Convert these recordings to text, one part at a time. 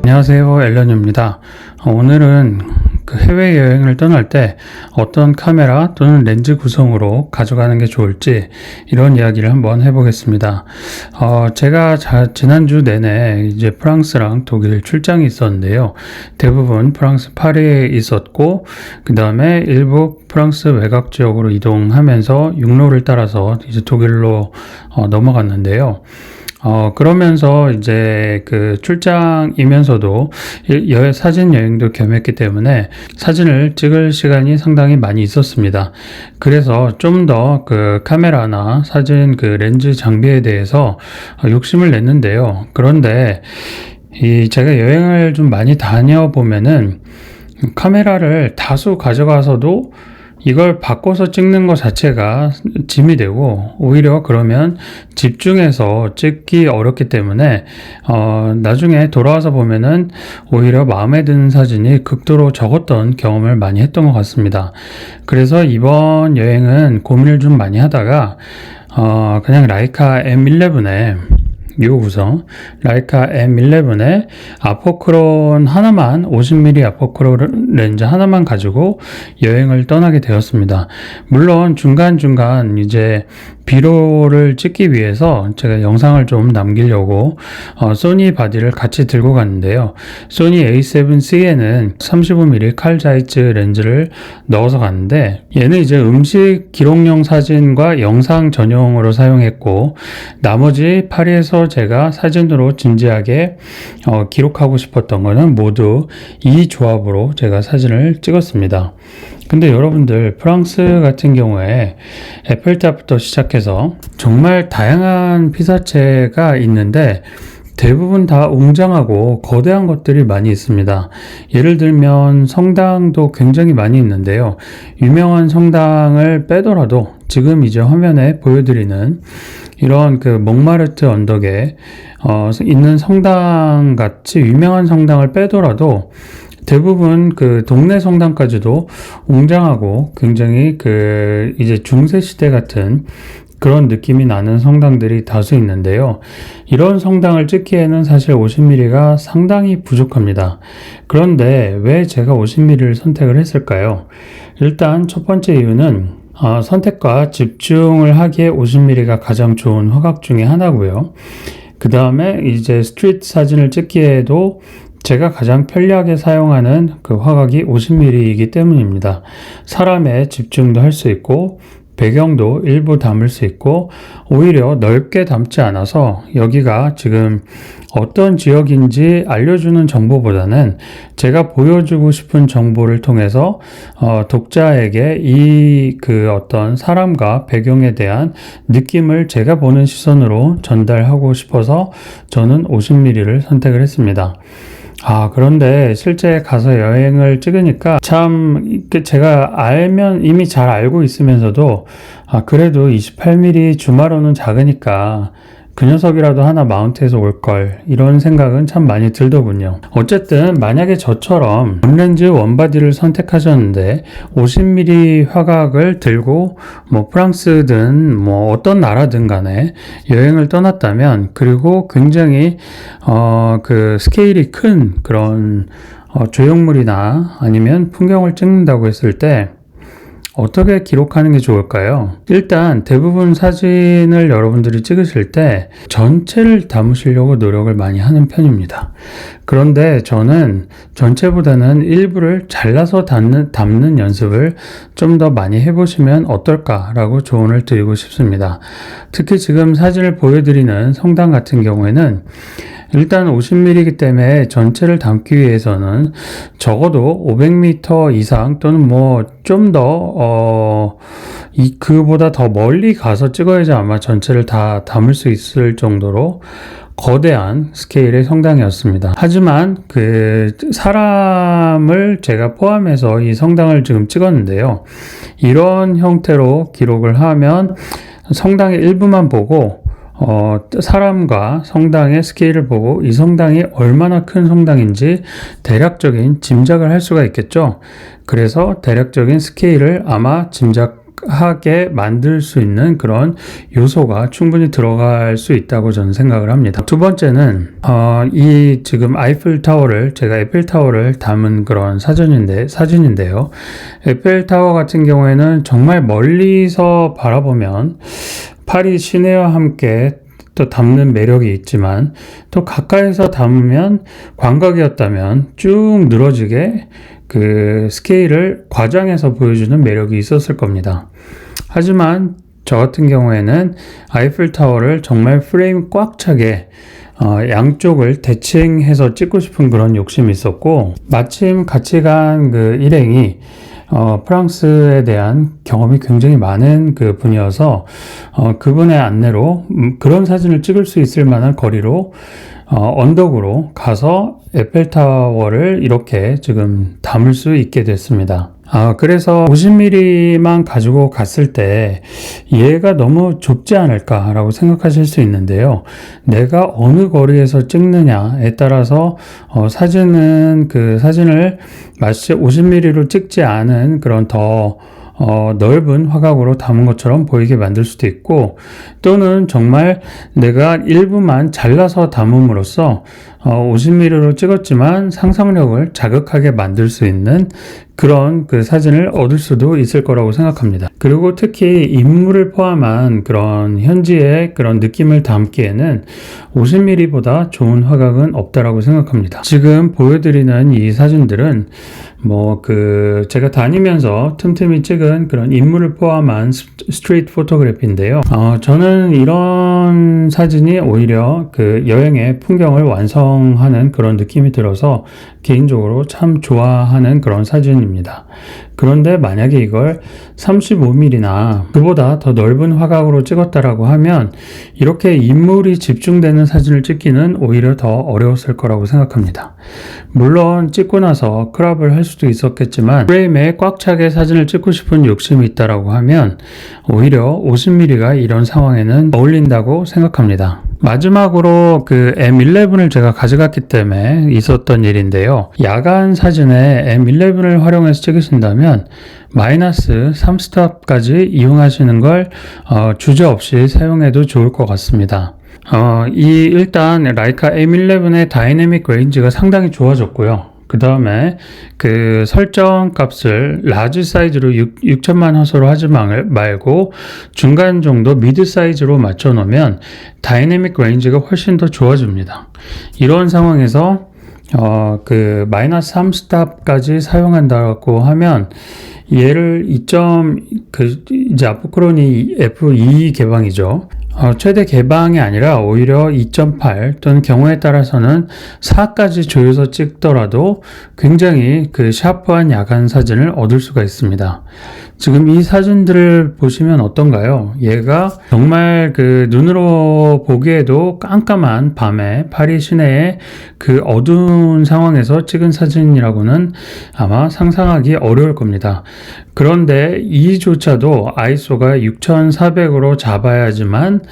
안녕하세요, 앨런입니다. 오늘은 해외여행을 떠날 때 어떤 카메라 또는 렌즈 구성으로 가져가는 게 좋을지 이런 이야기를 한번 해보겠습니다. 제가 지난주 내내 이제 프랑스랑 독일 출장이 있었는데요. 대부분 프랑스 파리에 있었고, 그 다음에 일부 프랑스 외곽 지역으로 이동하면서 육로를 따라서 이제 독일로 넘어갔는데요. 그러면서 이제 출장이면서도 사진 여행도 겸했기 때문에 사진을 찍을 시간이 상당히 많이 있었습니다. 그래서 좀 더 카메라나 사진 렌즈 장비에 대해서 욕심을 냈는데요. 그런데 제가 여행을 좀 많이 다녀보면은 카메라를 다수 가져가서도 이걸 바꿔서 찍는 것 자체가 짐이 되고, 오히려 그러면 집중해서 찍기 어렵기 때문에 나중에 돌아와서 보면은 오히려 마음에 드는 사진이 극도로 적었던 경험을 많이 했던 것 같습니다. 그래서 이번 여행은 고민을 좀 많이 하다가 그냥 라이카 M11에 미국 구성 라이카 M11에 아포크론 하나만, 50mm 아포크론 렌즈 하나만 가지고 여행을 떠나게 되었습니다. 물론 중간중간 이제 비로를 찍기 위해서 제가 영상을 좀 남기려고 소니 바디를 같이 들고 갔는데요. 소니 A7C에는 35mm 칼 자이츠 렌즈를 넣어서 갔는데, 얘는 이제 음식 기록용 사진과 영상 전용으로 사용했고, 나머지 파리에서 제가 사진으로 진지하게 기록하고 싶었던 거는 모두 이 조합으로 제가 사진을 찍었습니다. 근데 여러분들, 프랑스 같은 경우에 에펠탑부터 시작해서 정말 다양한 피사체가 있는데 대부분 다 웅장하고 거대한 것들이 많이 있습니다. 예를 들면 성당도 굉장히 많이 있는데요. 유명한 성당을 빼더라도 지금 이제 화면에 보여드리는 이런 몽마르트 언덕에 있는 성당 같이 유명한 성당을 빼더라도 대부분 동네 성당까지도 웅장하고 굉장히 이제 중세시대 같은 그런 느낌이 나는 성당들이 다수 있는데요. 이런 성당을 찍기에는 사실 50mm가 상당히 부족합니다. 그런데 왜 제가 50mm를 선택을 했을까요? 일단 첫 번째 이유는 선택과 집중을 하기에 50mm가 가장 좋은 화각 중에 하나고요. 그 다음에 이제 스트리트 사진을 찍기에도 제가 가장 편리하게 사용하는 화각이 50mm이기 때문입니다. 사람의 집중도 할 수 있고, 배경도 일부 담을 수 있고, 오히려 넓게 담지 않아서 여기가 지금 어떤 지역인지 알려주는 정보보다는 제가 보여주고 싶은 정보를 통해서 독자에게 이 어떤 사람과 배경에 대한 느낌을 제가 보는 시선으로 전달하고 싶어서 저는 50mm를 선택을 했습니다. 그런데 실제 가서 여행을 찍으니까 참 제가 이미 잘 알고 있으면서도 그래도 28mm 주마로는 작으니까 그 녀석이라도 하나 마운트해서 올걸, 이런 생각은 참 많이 들더군요. 어쨌든 만약에 저처럼 원렌즈 원바디를 선택하셨는데 50mm 화각을 들고 프랑스든 어떤 나라든 간에 여행을 떠났다면, 그리고 굉장히 스케일이 큰 그런 조형물이나 아니면 풍경을 찍는다고 했을 때 어떻게 기록하는 게 좋을까요? 일단 대부분 사진을 여러분들이 찍으실 때 전체를 담으시려고 노력을 많이 하는 편입니다. 그런데 저는 전체보다는 일부를 잘라서 담는 연습을 좀 더 많이 해보시면 어떨까라고 조언을 드리고 싶습니다. 특히 지금 사진을 보여드리는 성당 같은 경우에는 일단 50mm이기 때문에 전체를 담기 위해서는 적어도 500m 이상 또는 좀 더 그보다 더 멀리 가서 찍어야지 아마 전체를 다 담을 수 있을 정도로 거대한 스케일의 성당이었습니다. 하지만 사람을 제가 포함해서 이 성당을 지금 찍었는데요. 이런 형태로 기록을 하면 성당의 일부만 보고 사람과 성당의 스케일을 보고 이 성당이 얼마나 큰 성당인지 대략적인 짐작을 할 수가 있겠죠. 그래서 대략적인 스케일을 아마 짐작 자극하게 만들 수 있는 그런 요소가 충분히 들어갈 수 있다고 저는 생각을 합니다. 두 번째는 이 지금 아이펠타워를 제가 에펠타워를 담은 그런 사진인데요. 에펠타워 같은 경우에는 정말 멀리서 바라보면 파리 시내와 함께 또 담는 매력이 있지만 또 가까이서 담으면 광각이었다면 쭉 늘어지게 그 스케일을 과장해서 보여주는 매력이 있었을 겁니다. 하지만 저 같은 경우에는 아이펠타워를 정말 프레임 꽉 차게 양쪽을 대칭해서 찍고 싶은 그런 욕심이 있었고, 마침 같이 간 그 일행이 프랑스에 대한 경험이 굉장히 많은 그 분이어서 그분의 안내로 그런 사진을 찍을 수 있을 만한 거리로 언덕으로 가서 에펠타워를 이렇게 지금 담을 수 있게 됐습니다. 그래서 50mm만 가지고 갔을 때 얘가 너무 좁지 않을까라고 생각하실 수 있는데요. 내가 어느 거리에서 찍느냐에 따라서 사진은 그 사진을 마치 50mm로 찍지 않은 그런 더 넓은 화각으로 담은 것처럼 보이게 만들 수도 있고, 또는 정말 내가 일부만 잘라서 담음으로써 50mm로 찍었지만 상상력을 자극하게 만들 수 있는 그런 그 사진을 얻을 수도 있을 거라고 생각합니다. 그리고 특히 인물을 포함한 그런 현지의 그런 느낌을 담기에는 50mm보다 좋은 화각은 없다라고 생각합니다. 지금 보여드리는 이 사진들은 제가 다니면서 틈틈이 찍은 그런 인물을 포함한 스트리트 포토그래피인데요. 저는 이런 사진이 오히려 그 여행의 풍경을 완성하는 그런 느낌이 들어서 개인적으로 참 좋아하는 그런 사진입니다. 그런데 만약에 이걸 35mm나 그보다 더 넓은 화각으로 찍었다라고 하면 이렇게 인물이 집중되는 사진을 찍기는 오히려 더 어려웠을 거라고 생각합니다. 물론 찍고 나서 크롭을 할 수도 있었겠지만 프레임에 꽉 차게 사진을 찍고 싶은 욕심이 있다라고 하면 오히려 50mm가 이런 상황에는 어울린다고 생각합니다. 마지막으로 그 M11을 제가 가져갔기 때문에 있었던 일인데요. 야간 사진에 M11을 활용해서 찍으신다면 마이너스 3스탑까지 이용하시는 걸 주저없이 사용해도 좋을 것 같습니다. 일단 라이카 M11의 다이내믹 레인지가 상당히 좋아졌고요. 그 다음에 그 설정 값을 라지 사이즈로 6000만 화소로 하지 말고 중간 정도 미드 사이즈로 맞춰 놓으면 다이내믹 레인지가 훨씬 더 좋아집니다. 이런 상황에서 그 마이너스 3스탑까지 사용한다고 하면 얘를 이제 아포크론이 F2 개방이죠. 최대 개방이 아니라 오히려 2.8 또는 경우에 따라서는 4까지 조여서 찍더라도 굉장히 그 샤프한 야간 사진을 얻을 수가 있습니다. 지금 이 사진들을 보시면 어떤가요? 얘가 정말 그 눈으로 보기에도 깜깜한 밤에 파리 시내의 그 어두운 상황에서 찍은 사진이라고는 아마 상상하기 어려울 겁니다. 그런데 이조차도 ISO가 6400으로 잡아야지만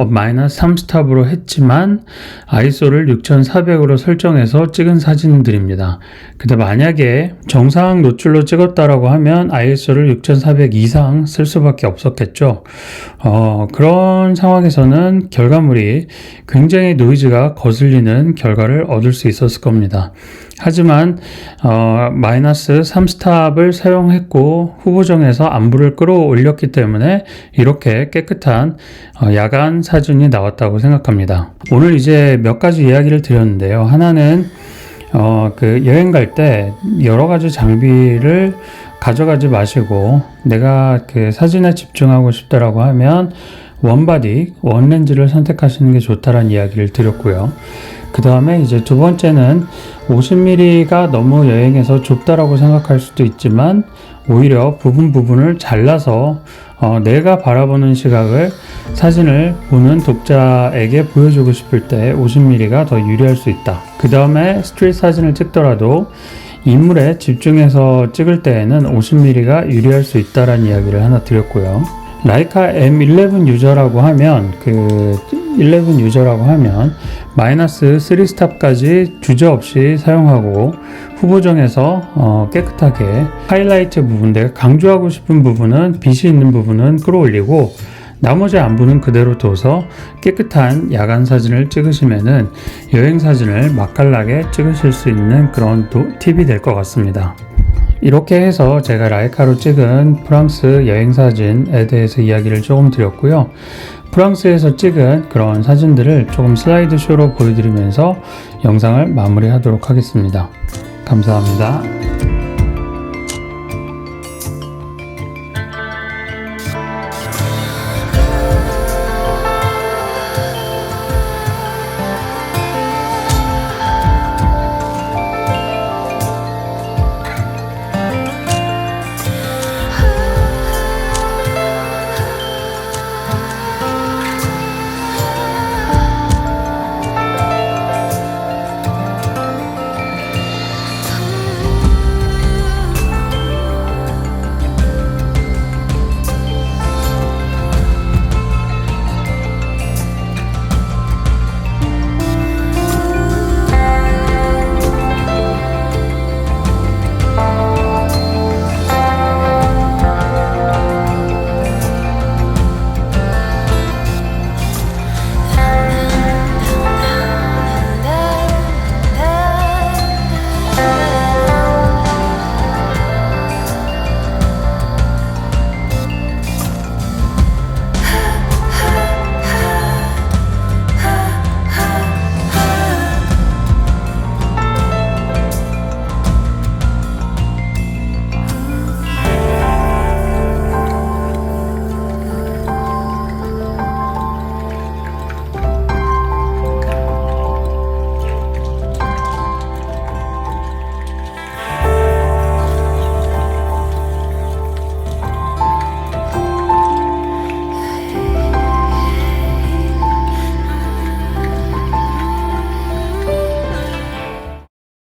마이너스 3스탑으로 했지만 ISO를 6400으로 설정해서 찍은 사진들입니다. 근데 만약에 정상 노출로 찍었다라고 하면 ISO를 6400 이상 쓸 수밖에 없었겠죠. 그런 상황에서는 결과물이 굉장히 노이즈가 거슬리는 결과를 얻을 수 있었을 겁니다. 하지만 마이너스 3스탑을 사용했고 후보정에서 안부를 끌어올렸기 때문에 이렇게 깨끗한 야간 사진이 나왔다고 생각합니다. 오늘 이제 몇 가지 이야기를 드렸는데요. 하나는 그 여행 갈 때 여러 가지 장비를 가져가지 마시고 내가 그 사진에 집중하고 싶다라고 하면 원바디, 원렌즈를 선택하시는 게 좋다라는 이야기를 드렸고요. 그 다음에 이제 두 번째는 50mm가 너무 여행에서 좁다라고 생각할 수도 있지만 오히려 부분을 잘라서 내가 바라보는 시각을 사진을 보는 독자에게 보여주고 싶을 때 50mm가 더 유리할 수 있다. 그 다음에 스트릿 사진을 찍더라도 인물에 집중해서 찍을 때에는 50mm가 유리할 수 있다라는 이야기를 하나 드렸고요. 라이카 M11 유저라고 하면 그 11 유저라고 하면 마이너스 3스탑까지 주저없이 사용하고 후보정에서 깨끗하게 하이라이트 부분, 내가 강조하고 싶은 부분은 빛이 있는 부분은 끌어올리고 나머지 안부는 그대로 둬서 깨끗한 야간 사진을 찍으시면은 여행 사진을 맛깔나게 찍으실 수 있는 그런 팁이 될 것 같습니다. 이렇게 해서 제가 라이카로 찍은 프랑스 여행 사진에 대해서 이야기를 조금 드렸고요. 프랑스에서 찍은 그런 사진들을 조금 슬라이드 쇼로 보여드리면서 영상을 마무리하도록 하겠습니다. 감사합니다.